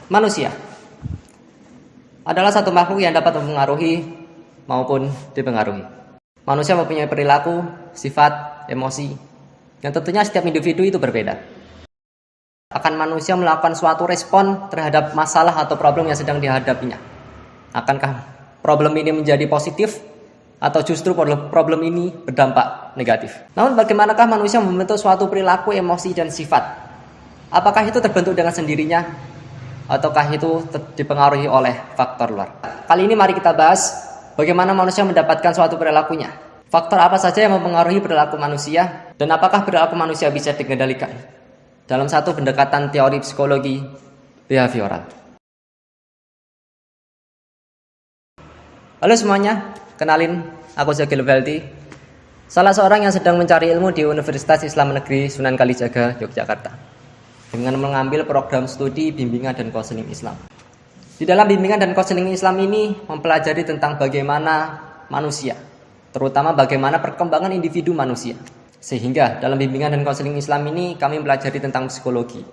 Manusia adalah satu makhluk yang dapat mempengaruhi maupun dipengaruhi. Manusia mempunyai perilaku, sifat, emosi, yang tentunya setiap individu itu berbeda. Akan manusia melakukan suatu respon terhadap masalah atau problem yang sedang dihadapinya. Akankah problem ini menjadi positif atau justru problem ini berdampak negatif? Namun bagaimanakah manusia membentuk suatu perilaku, emosi, dan sifat? Apakah itu terbentuk dengan sendirinya? Ataukah itu dipengaruhi oleh faktor luar? Kali ini mari kita bahas bagaimana manusia mendapatkan suatu perilakunya. Faktor apa saja yang mempengaruhi perilaku manusia, dan apakah perilaku manusia bisa dikendalikan dalam satu pendekatan teori psikologi behavioral. Halo semuanya, kenalin, aku Zagil Belti, salah seorang yang sedang mencari ilmu di Universitas Islam Negeri Sunan Kalijaga, Yogyakarta, dengan mengambil program studi bimbingan dan konseling Islam. Di dalam bimbingan dan konseling Islam ini mempelajari tentang bagaimana manusia, terutama bagaimana perkembangan individu manusia. Sehingga dalam bimbingan dan konseling Islam ini kami mempelajari tentang psikologi,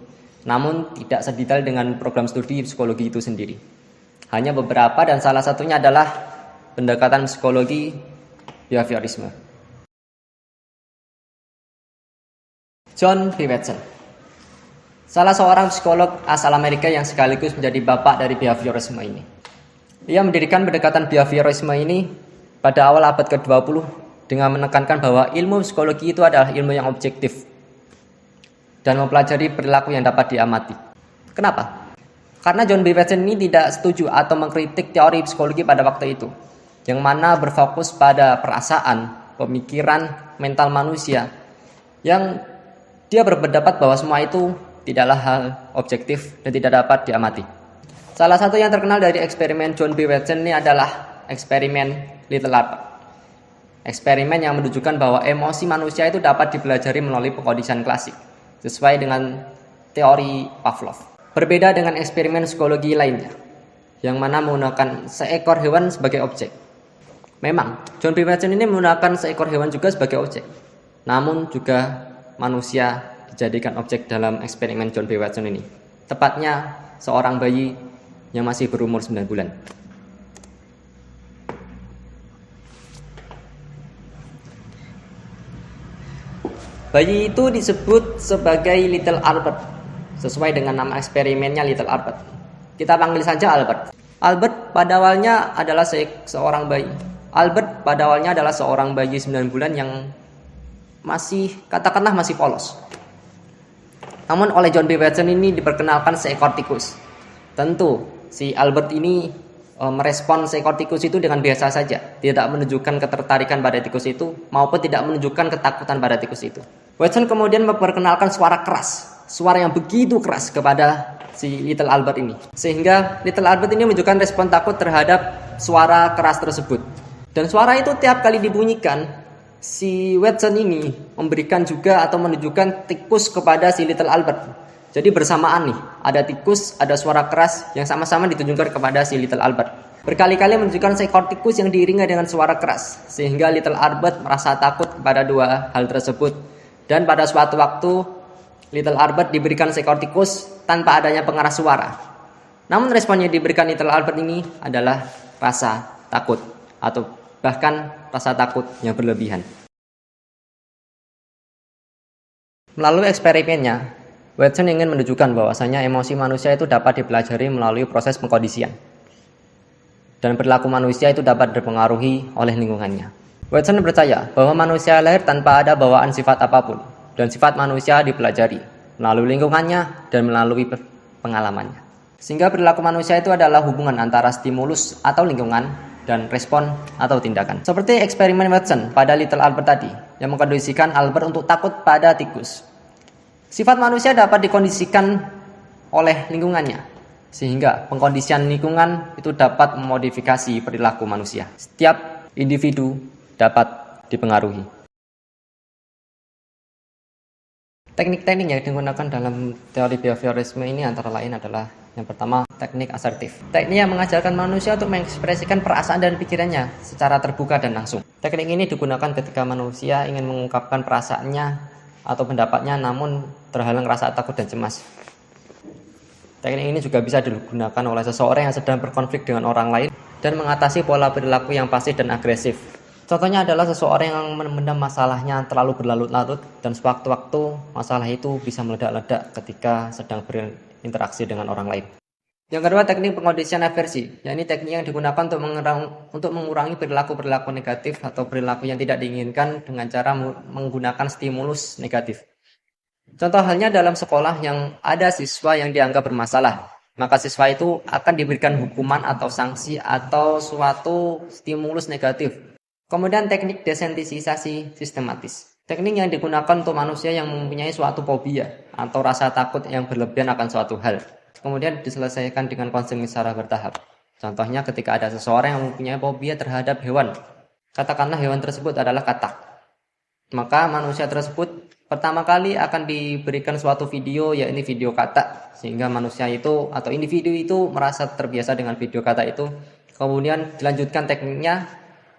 namun tidak sedetail dengan program studi psikologi itu sendiri. Hanya beberapa, dan salah satunya adalah pendekatan psikologi behaviorisme. John B. Watson, salah seorang psikolog asal Amerika yang sekaligus menjadi bapak dari behaviorisme ini. Ia mendirikan pendekatan behaviorisme ini pada awal abad ke-20 dengan menekankan bahwa ilmu psikologi itu adalah ilmu yang objektif dan mempelajari perilaku yang dapat diamati. Kenapa? Karena John B. Watson ini tidak setuju atau mengkritik teori psikologi pada waktu itu, yang mana berfokus pada perasaan, pemikiran, mental manusia, yang dia berpendapat bahwa semua itu tidaklah hal objektif dan tidak dapat diamati. Salah satu yang terkenal dari eksperimen John B. Watson ini adalah eksperimen Little Albert. Eksperimen yang menunjukkan bahwa emosi manusia itu dapat dipelajari melalui pengkondisian klasik, sesuai dengan teori Pavlov. Berbeda dengan eksperimen psikologi lainnya, yang mana menggunakan seekor hewan sebagai objek. Memang, John B. Watson ini menggunakan seekor hewan juga sebagai objek, namun juga manusia dijadikan objek dalam eksperimen John B. Watson ini. Tepatnya seorang bayi yang masih berumur 9 bulan. Bayi itu disebut sebagai Little Albert, sesuai dengan nama eksperimennya Little Albert. Kita panggil saja Albert. Albert pada awalnya adalah seorang bayi. Albert pada awalnya adalah seorang bayi 9 bulan yang katakanlah masih polos. Namun oleh John B. Watson ini diperkenalkan seekor tikus. Tentu si Albert ini merespon seekor tikus itu dengan biasa saja, tidak menunjukkan ketertarikan pada tikus itu maupun tidak menunjukkan ketakutan pada tikus itu. Watson kemudian memperkenalkan suara keras, suara yang begitu keras kepada si Little Albert ini, sehingga Little Albert ini menunjukkan respon takut terhadap suara keras tersebut. Dan suara itu tiap kali dibunyikan, si Watson ini memberikan juga atau menunjukkan tikus kepada si Little Albert. Jadi bersamaan nih, ada tikus, ada suara keras yang sama-sama ditunjukkan kepada si Little Albert. Berkali-kali menunjukkan seekor tikus yang diiringi dengan suara keras, sehingga Little Albert merasa takut kepada dua hal tersebut. Dan pada suatu waktu, Little Albert diberikan seekor tikus tanpa adanya pengeras suara. Namun respon yang diberikan Little Albert ini adalah rasa takut, atau bahkan rasa takut yang berlebihan. Melalui eksperimennya, Watson ingin menunjukkan bahwasanya emosi manusia itu dapat dipelajari melalui proses pengkondisian, dan perilaku manusia itu dapat dipengaruhi oleh lingkungannya. Watson percaya bahwa manusia lahir tanpa ada bawaan sifat apapun, dan sifat manusia dipelajari melalui lingkungannya dan melalui pengalamannya. Sehingga perilaku manusia itu adalah hubungan antara stimulus atau lingkungan dan respon atau tindakan. Seperti eksperimen Watson pada Little Albert tadi, yang mengkondisikan Albert untuk takut pada tikus. Sifat manusia dapat dikondisikan oleh lingkungannya, sehingga pengkondisian lingkungan itu dapat memodifikasi perilaku manusia. Setiap individu dapat dipengaruhi. Teknik-teknik yang digunakan dalam teori behaviorisme ini antara lain adalah yang pertama, teknik asertif. Teknik yang mengajarkan manusia untuk mengekspresikan perasaan dan pikirannya secara terbuka dan langsung. Teknik ini digunakan ketika manusia ingin mengungkapkan perasaannya atau pendapatnya namun terhalang rasa takut dan cemas. Teknik ini juga bisa digunakan oleh seseorang yang sedang berkonflik dengan orang lain dan mengatasi pola perilaku yang pasif dan agresif. Contohnya adalah seseorang yang memendam masalahnya terlalu berlarut-larut dan sewaktu-waktu masalah itu bisa meledak-ledak ketika sedang berinteraksi dengan orang lain. Yang kedua, teknik pengkondisian aversi, yakni teknik yang digunakan untuk mengurangi perilaku-perilaku negatif atau perilaku yang tidak diinginkan dengan cara menggunakan stimulus negatif. Contoh halnya dalam sekolah yang ada siswa yang dianggap bermasalah, maka siswa itu akan diberikan hukuman atau sanksi atau suatu stimulus negatif. Kemudian teknik desensitisasi sistematis. Teknik yang digunakan untuk manusia yang mempunyai suatu fobia atau rasa takut yang berlebihan akan suatu hal. Kemudian diselesaikan dengan konseling secara bertahap. Contohnya ketika ada seseorang yang mempunyai fobia terhadap hewan. Katakanlah hewan tersebut adalah katak. Maka manusia tersebut pertama kali akan diberikan suatu video, yaitu video katak. Sehingga manusia itu atau individu itu merasa terbiasa dengan video katak itu. Kemudian dilanjutkan tekniknya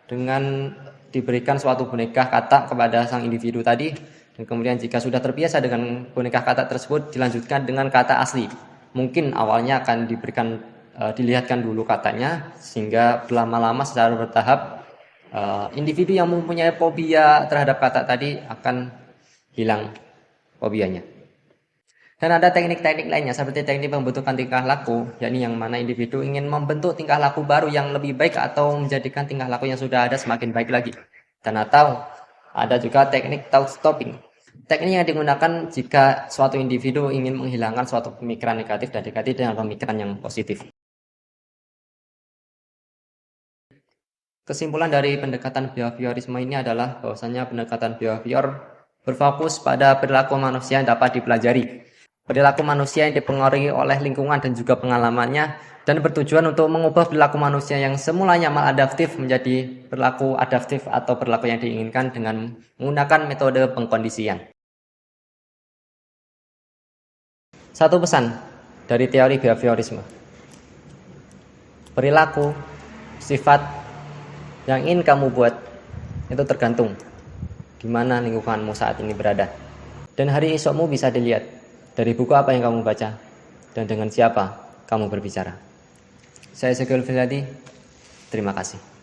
dengan diberikan suatu boneka katak kepada sang individu tadi. Dan kemudian jika sudah terbiasa dengan boneka katak tersebut, dilanjutkan dengan kata asli. Mungkin awalnya akan dilihatkan dulu katanya, sehingga lama-lama secara bertahap individu yang mempunyai fobia terhadap kata tadi akan hilang fobianya. Dan ada teknik-teknik lainnya seperti teknik pembentukan tingkah laku, yakni yang mana individu ingin membentuk tingkah laku baru yang lebih baik atau menjadikan tingkah laku yang sudah ada semakin baik lagi. Dan atau ada juga teknik thought stopping. Teknik yang digunakan jika suatu individu ingin menghilangkan suatu pemikiran negatif dan diganti dengan pemikiran yang positif. Kesimpulan dari pendekatan behaviorisme ini adalah bahwasanya pendekatan behavior berfokus pada perilaku manusia yang dapat dipelajari. Perilaku manusia yang dipengaruhi oleh lingkungan dan juga pengalamannya, dan bertujuan untuk mengubah perilaku manusia yang semulanya maladaptif menjadi perilaku adaptif atau perilaku yang diinginkan dengan menggunakan metode pengkondisian. Satu pesan dari teori behaviorisme. Perilaku, sifat yang ingin kamu buat itu tergantung di mana lingkunganmu saat ini berada. Dan hari esokmu bisa dilihat dari buku apa yang kamu baca dan dengan siapa kamu berbicara. Saya Sekul Filadi, terima kasih.